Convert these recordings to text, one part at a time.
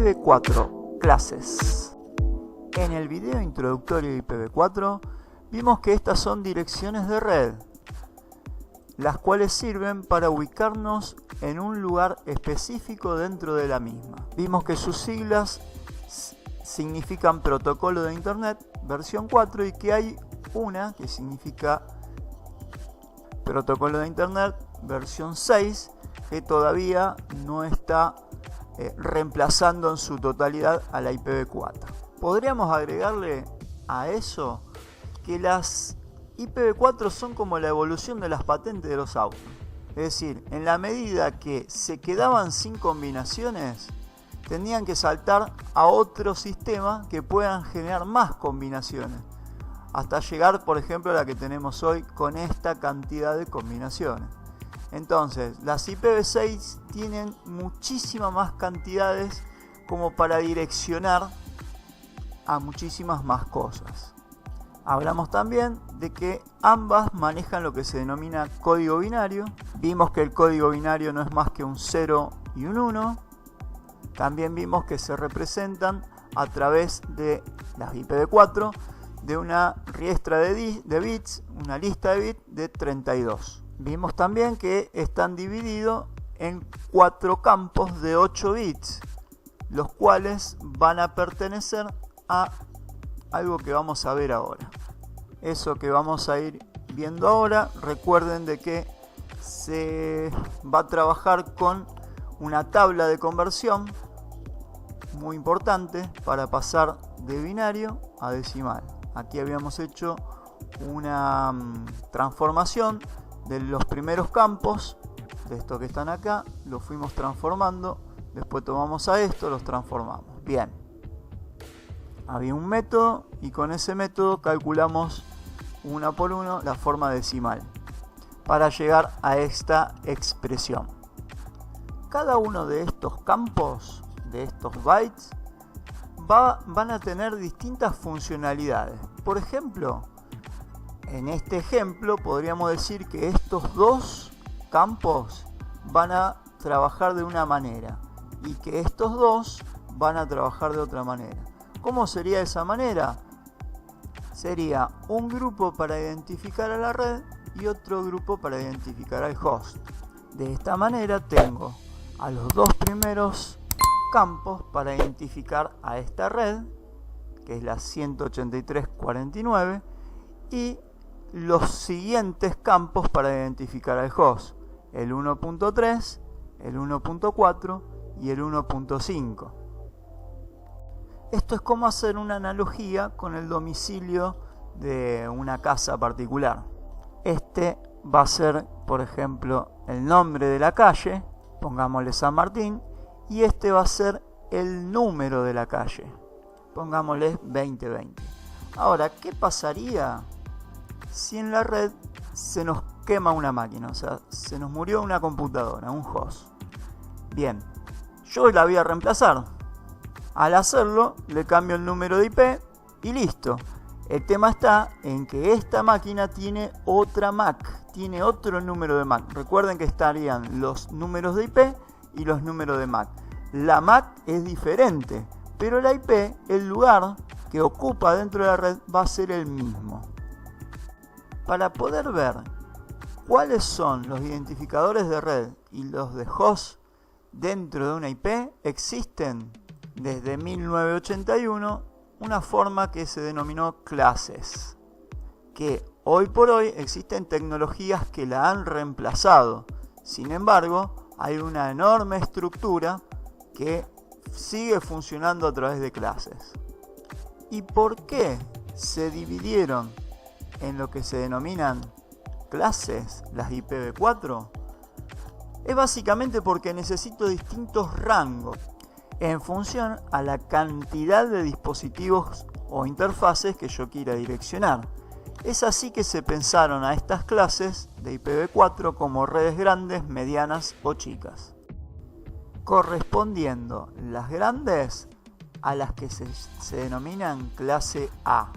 IPv4 clases. En el video introductorio de IPv4 vimos que estas son direcciones de red, las cuales sirven para ubicarnos en un lugar específico dentro de la misma. Vimos que sus siglas significan protocolo de internet versión 4 y que hay una que significa protocolo de internet versión 6 que todavía no está reemplazando en su totalidad a la IPv4. Podríamos agregarle a eso que las IPv4 son como la evolución de las patentes de los autos. Es decir, en la medida que se quedaban sin combinaciones, tenían que saltar a otro sistema que puedan generar más combinaciones, hasta llegar, por ejemplo, a la que tenemos hoy con esta cantidad de combinaciones. Entonces, las IPv6 tienen muchísimas más cantidades como para direccionar a muchísimas más cosas. Hablamos también de que ambas manejan lo que se denomina código binario. Vimos que el código binario no es más que un 0 y un 1. También vimos que se representan a través de las IPv4 de una riestra de bits, una lista de bits de 32. Vimos también que están divididos en 4 campos de 8 bits, los cuales van a pertenecer a algo que vamos a ver ahora. Eso que vamos a ir viendo ahora, recuerden de que se va a trabajar con una tabla de conversión muy importante para pasar de binario a decimal. Aquí habíamos hecho una transformación de los primeros campos, de estos que están acá, los fuimos transformando, después tomamos a esto, los transformamos. Bien, había un método y con ese método calculamos una por uno la forma decimal para llegar a esta expresión. Cada uno de estos campos, de estos bytes, van a tener distintas funcionalidades. Por ejemplo, en este ejemplo podríamos decir que estos dos campos van a trabajar de una manera y que estos dos van a trabajar de otra manera. ¿Cómo sería esa manera? Sería un grupo para identificar a la red y otro grupo para identificar al host. De esta manera tengo a los dos primeros campos para identificar a esta red, que es la 183.49, y los siguientes campos para identificar al host, el 1.3, el 1.4 y el 1.5. Esto es como hacer una analogía con el domicilio de una casa particular. Este va a ser, por ejemplo, el nombre de la calle, pongámosle San Martín, y este va a ser el número de la calle, pongámosle 2020. Ahora, ¿qué pasaría si en la red se nos quema una máquina? O sea, se nos murió una computadora, un host. Bien, yo la voy a reemplazar. Al hacerlo, le cambio el número de IP y listo. El tema está en que esta máquina tiene otra MAC, tiene otro número de MAC. Recuerden que estarían los números de IP y los números de MAC. La MAC es diferente, pero la IP, el lugar que ocupa dentro de la red, va a ser el mismo. Para poder ver cuáles son los identificadores de red y los de host dentro de una IP, existen desde 1981 una forma que se denominó clases, que hoy por hoy existen tecnologías que la han reemplazado. Sin embargo, hay una enorme estructura que sigue funcionando a través de clases. ¿Y por qué se dividieron en lo que se denominan clases las IPv4? Es básicamente porque necesito distintos rangos en función a la cantidad de dispositivos o interfaces que yo quiera direccionar. Es así que se pensaron a estas clases de IPv4 como redes grandes, medianas o chicas, correspondiendo las grandes a las que se denominan clase A,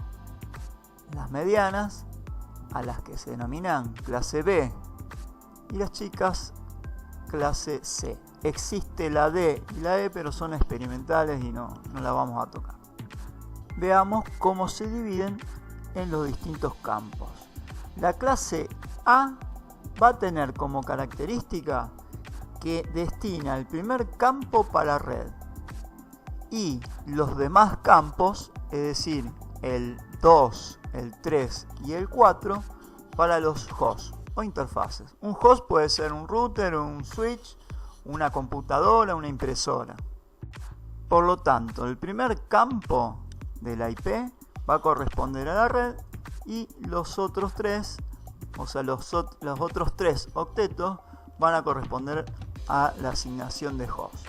las medianas a las que se denominan clase B y las chicas clase C. Existe la D y la E, pero son experimentales y no la vamos a tocar. Veamos cómo se dividen en los distintos campos. La clase A va a tener como característica que destina el primer campo para red y los demás campos, es decir, el 2, el 3 y el 4, para los hosts o interfaces. Un host puede ser un router, un switch, una computadora, una impresora. Por lo tanto, el primer campo de la IP va a corresponder a la red y los otros tres, o sea, los otros tres octetos van a corresponder a la asignación de host.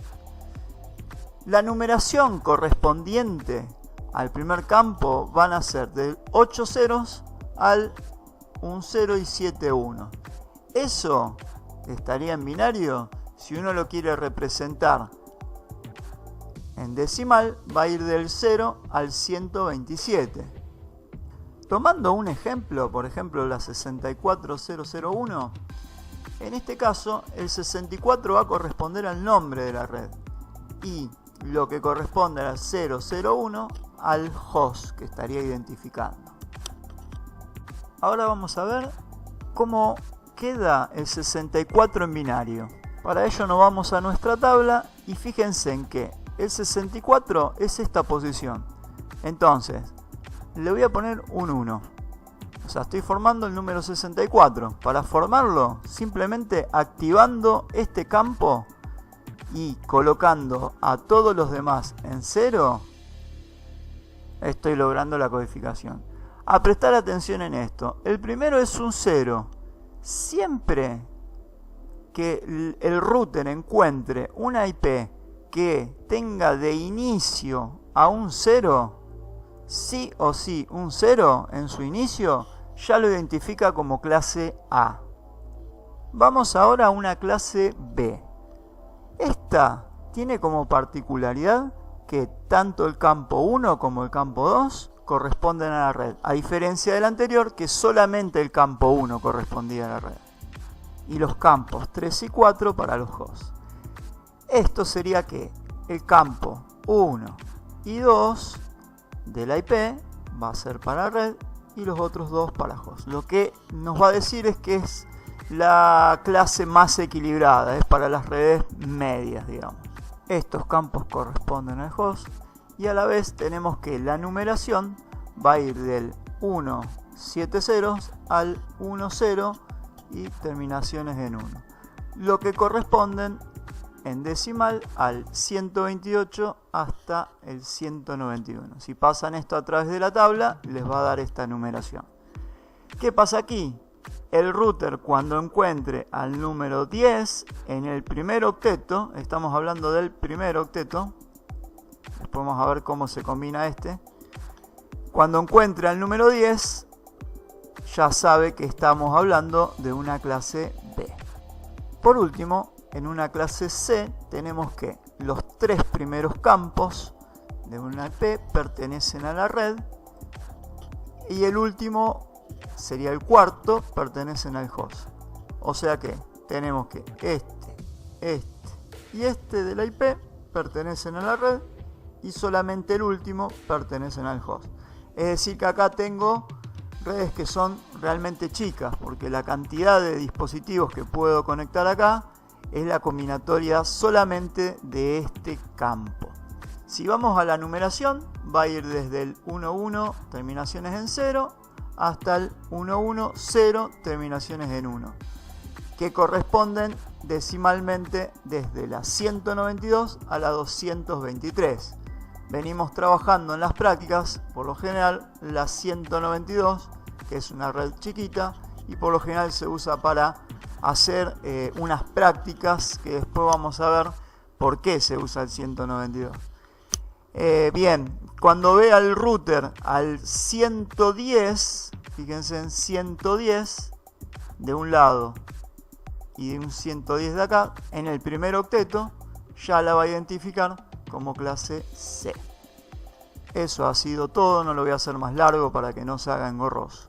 La numeración correspondiente al primer campo van a ser de 8 ceros al 1 0 y 7 1. Eso estaría en binario. Si uno lo quiere representar en decimal, va a ir del 0 al 127. Tomando un ejemplo, por ejemplo la 64001, en este caso el 64 va a corresponder al nombre de la red y lo que corresponde al 001 al host que estaría identificando. Ahora vamos a ver cómo queda el 64 en binario. Para ello nos vamos a nuestra tabla y fíjense en que el 64 es esta posición. Entonces, le voy a poner un 1. O sea, estoy formando el número 64. Para formarlo, simplemente activando este campo y colocando a todos los demás en 0, estoy logrando la codificación. A prestar atención en esto. El primero es un 0. Siempre que el router encuentre una IP que tenga de inicio a un 0, sí o sí un 0 en su inicio, ya lo identifica como clase A. Vamos ahora a una clase B. Esta tiene como particularidad que tanto el campo 1 como el campo 2 corresponden a la red, a diferencia del anterior que solamente el campo 1 correspondía a la red, y los campos 3 y 4 para los hosts. Esto sería que el campo 1 y 2 de la IP va a ser para red y los otros dos para host. Lo que nos va a decir es que es la clase más equilibrada, es para las redes medias, digamos. Estos campos corresponden al host y a la vez tenemos que la numeración va a ir del 1 7 ceros al 1 0 y terminaciones en 1. Lo que corresponden en decimal al 128 hasta el 191. Si pasan esto a través de la tabla, les va a dar esta numeración. ¿Qué pasa aquí? El router, cuando encuentre al número 10 en el primer octeto, estamos hablando del primer octeto, después vamos a ver cómo se combina este. Cuando encuentre al número 10, ya sabe que estamos hablando de una clase B. Por último, en una clase C tenemos que los tres primeros campos de una IP pertenecen a la red y el último sería el cuarto, pertenecen al host. O sea que tenemos que este y este de la IP pertenecen a la red y solamente el último pertenecen al host. Es decir que acá tengo redes que son realmente chicas porque la cantidad de dispositivos que puedo conectar acá es la combinatoria solamente de este campo. Si vamos a la numeración, va a ir desde el 11 terminaciones en 0 hasta el 110 terminaciones en 1, que corresponden decimalmente desde la 192 a la 223. Venimos trabajando en las prácticas, por lo general, la 192, que es una red chiquita, y por lo general se usa para hacer unas prácticas que después vamos a ver por qué se usa el 192. Bien, cuando vea el router al 110, fíjense en 110 de un lado y de un 110 de acá, en el primer octeto ya la va a identificar como clase C. Eso ha sido todo, no lo voy a hacer más largo para que no se haga engorroso.